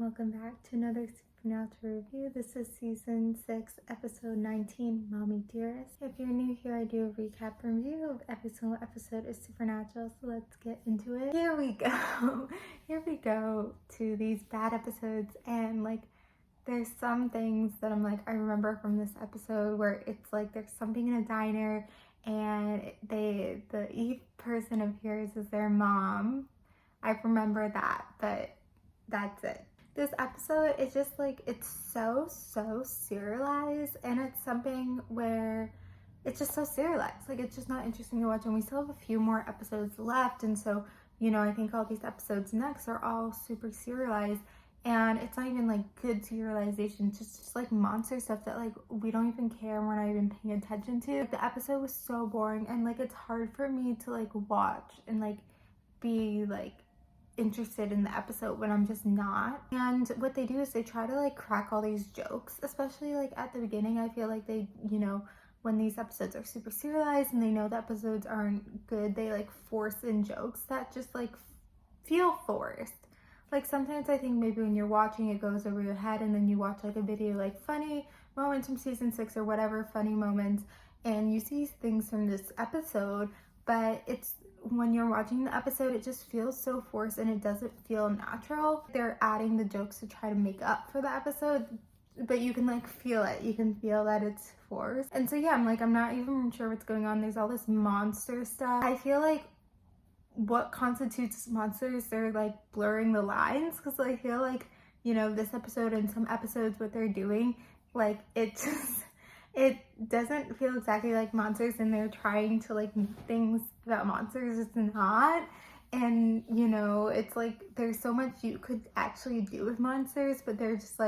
welcome back to another Supernatural review. This is season 6, episode 19, Mommy Dearest. If you're new here, I do a recap and review of every single episode of Supernatural, so let's get into it. Here we go. Here we go to these bad episodes, and there's some things that I'm I remember from this episode where it's there's something in a diner and the Eve person appears as their mom. I remember that, but that's it. This episode is just it's so serialized, and it's something where it's just so serialized. It's just not interesting to watch, and we still have a few more episodes left, and so I think all these episodes next are all super serialized, and it's not even good serialization. It's just monster stuff that we don't even care and we're not even paying attention to. The episode was so boring, and it's hard for me to watch and be interested in the episode when I'm just not. And what they do is they try to crack all these jokes, especially at the beginning. I feel they, when these episodes are super serialized and they know the episodes aren't good, they force in jokes that just feel forced. Sometimes I think maybe when you're watching it goes over your head, and then you watch a video funny moments from season 6 or whatever, funny moments, and you see things from this episode, but it's when you're watching the episode, it just feels so forced and it doesn't feel natural. They're adding the jokes to try to make up for the episode, but you can feel it. You can feel that it's forced. And so yeah, I'm not even sure what's going on. There's all this monster stuff. I feel what constitutes monsters, they're blurring the lines, because I feel this episode and some episodes, what they're doing, it doesn't feel exactly like monsters, and they're trying to make things about monsters it's not. And it's there's so much you could actually do with monsters, but they're just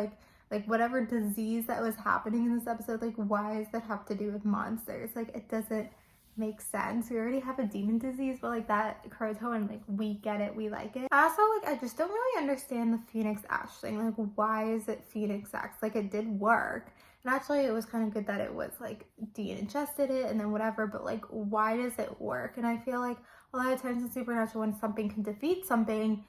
whatever disease that was happening in this episode, why does that have to do with monsters? It doesn't make sense. We already have a demon disease, but that Croatoan, we get it, we like it. Also, I just don't really understand the Phoenix Ash thing. Why is it Phoenix Ash? It did work, and actually it was kind of good that it was Dean ingested it and then whatever, but why does it work? And I feel a lot of times in Supernatural, when something can defeat something,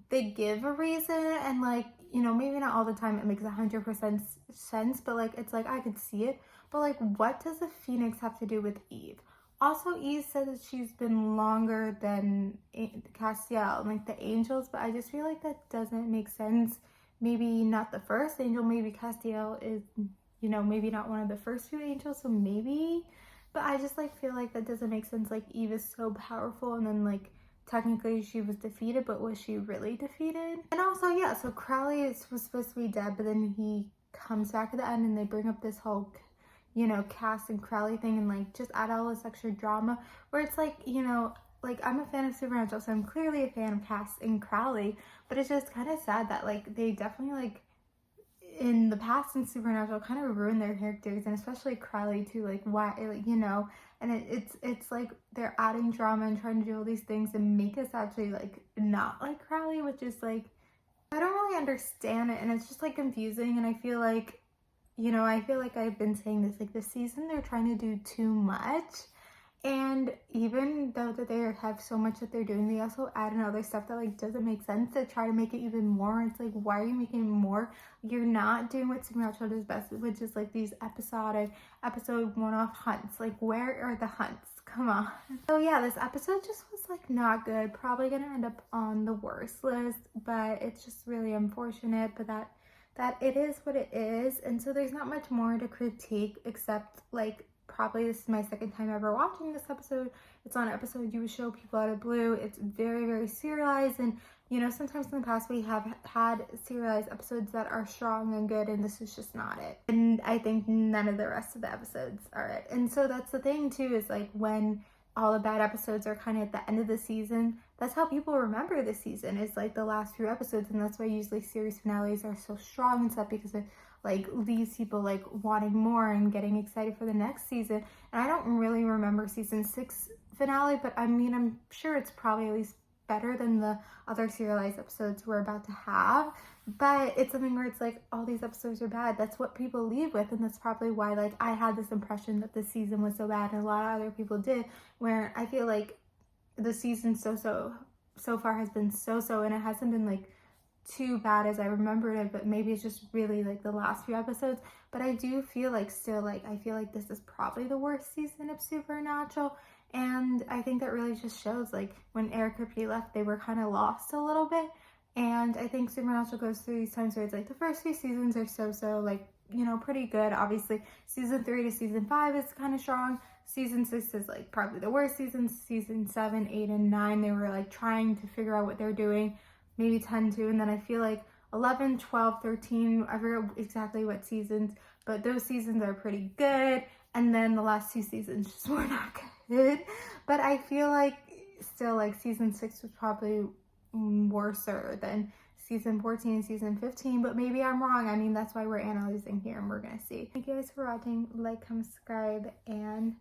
they give a reason, and maybe not all the time it makes 100% sense, but it's I could see it, but what does the Phoenix have to do with Eve? Also, Eve said that she's been longer than Castiel and the angels, but I just feel that doesn't make sense. Maybe not the first angel, maybe Castiel is, maybe not one of the first few angels, so maybe, but I just feel that doesn't make sense. Eve is so powerful, and then technically she was defeated, but was she really defeated? And also, yeah, so Crowley was supposed to be dead, but then he comes back at the end, and they bring up this whole Cass and Crowley thing, and just add all this extra drama where it's I'm a fan of Supernatural, so I'm clearly a fan of Cass and Crowley, but it's just kind of sad that they definitely in the past in Supernatural kind of ruined their characters, and especially Crowley too. Why, and it's they're adding drama and trying to do all these things and make us actually not like Crowley, which is I don't really understand it, and it's just confusing. And I feel I feel I've been saying this, this season they're trying to do too much, and even though that they have so much that they're doing, they also add in other stuff that doesn't make sense to try to make it even more. It's why are you making it more? You're not doing what Supernatural does best, which is these episode one-off hunts. Where are the hunts? Come on. So yeah, this episode just was not good. Probably gonna end up on the worst list, but it's just really unfortunate, but that it is what it is. And so there's not much more to critique, except probably this is my second time ever watching this episode. It's on episode you would show people out of blue. It's very serialized, and sometimes in the past we have had serialized episodes that are strong and good, and this is just not it. And I think none of the rest of the episodes are it. And so that's the thing too, is when all the bad episodes are kind of at the end of the season, that's how people remember the season, is the last few episodes. And that's why usually series finales are so strong and stuff, because it leaves people wanting more and getting excited for the next season. And I don't really remember season 6 finale, but I'm sure it's probably at least better than the other serialized episodes we're about to have. But it's something where it's all these episodes are bad. That's what people leave with, and that's probably why I had this impression that the season was so bad, and a lot of other people did, where I feel the season so far has been so, and it hasn't been too bad as I remembered it, but maybe it's just really like the last few episodes. But I do feel like still like I feel like this is probably the worst season of Supernatural. And I think that really just shows like when Eric Ripley left, they were kind of lost a little bit. And I think Supernatural goes through these times where it's like the first few seasons are so like, you know, pretty good. Obviously, season 3 to season 5 is kind of strong. Season 6 is like probably the worst season. Season 7, 8, and 9, they were like trying to figure out what they're doing. Maybe 10 too. And then I feel like 11, 12, 13, I forget exactly what seasons, but those seasons are pretty good. And then the last 2 seasons just were not good. But I feel like still like season 6 was probably worser than season 14 and season 15, but maybe I'm wrong. I mean, that's why we're analyzing here and we're gonna see. Thank you guys for watching. Like, comment, subscribe, and